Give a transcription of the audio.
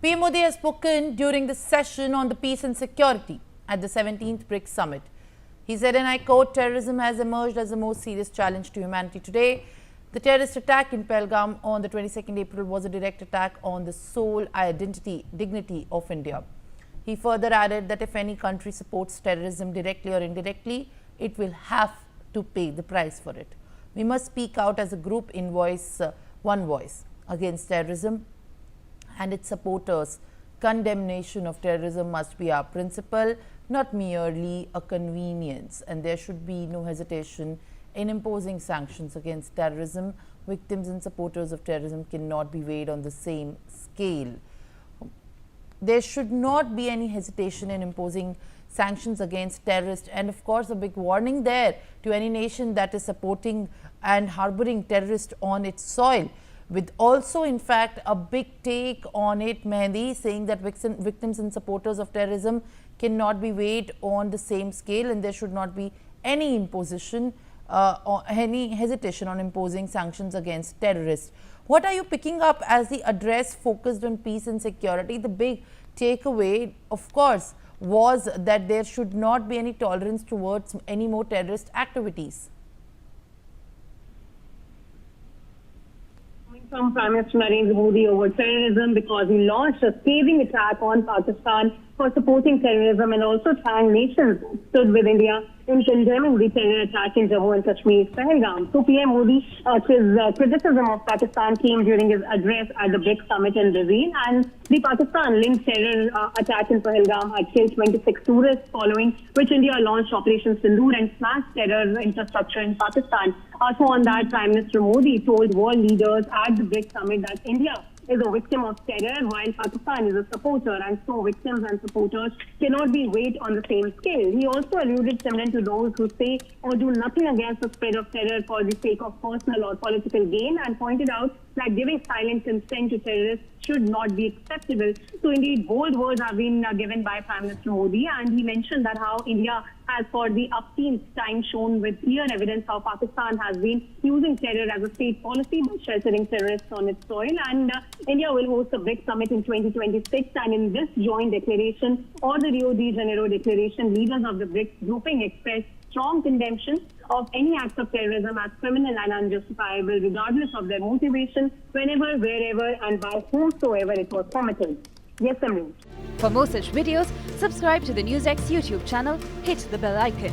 PM Modi has spoken during the session on the peace and security at the 17th BRICS Summit. He said, and I quote, "Terrorism has emerged as the most serious challenge to humanity today. The terrorist attack in Pahalgam on the 22nd April was a direct attack on the sole dignity of India." He further added that if any country supports terrorism directly or indirectly, it will have to pay the price for it. We must speak out as a group in one voice against terrorism and its supporters. Condemnation of terrorism must be our principle, not merely a convenience, and there should be no hesitation in imposing sanctions against terrorism. Victims and supporters of terrorism cannot be weighed on the same scale. There should not be any hesitation in imposing sanctions against terrorists, and of course a big warning there to any nation that is supporting and harboring terrorists on its soil, with also in fact a big take on it, Mehdi, saying that victims and supporters of terrorism cannot be weighed on the same scale and there should not be any imposition or any hesitation on imposing sanctions against terrorists. What are you picking up as the address focused on peace and security? The big takeaway, of course, was that there should not be any tolerance towards any more terrorist activities. From Prime Minister Narendra Modi over terrorism, because he launched a scathing attack on Pakistan for supporting terrorism, and also trying nations stood with India in condemning the terror attack in Jammu and Kashmir's Pahalgam. So PM Modi's criticism of Pakistan came during his address at the BRICS Summit in Brazil, and the Pakistan-linked terror attack in Pahalgam had killed 26 tourists, following which India launched Operation Sindoor and smashed terror infrastructure in Pakistan. So on that, Prime Minister Modi told world leaders at the BRICS Summit that India is a victim of terror while Pakistan is a supporter, and so victims and supporters cannot be weighed on the same scale. He also alluded similar to those who say or do nothing against the spread of terror for the sake of personal or political gain, and pointed out that giving silent consent to terrorists should not be acceptable. So indeed, bold words have been given by Prime Minister Modi, and he mentioned that how India has for the umpteenth time shown with clear evidence how Pakistan has been using terror as a state policy by sheltering terrorists on its soil. And India will host the BRICS Summit in 2026, and in this joint declaration or the Rio de Janeiro declaration, leaders of the BRICS grouping expressed strong condemnation of any acts of terrorism as criminal and unjustifiable, regardless of their motivation, whenever, wherever, and by whomsoever it was committed. Yes, Samir. For more such videos, subscribe to the NewsX YouTube channel, hit the bell icon.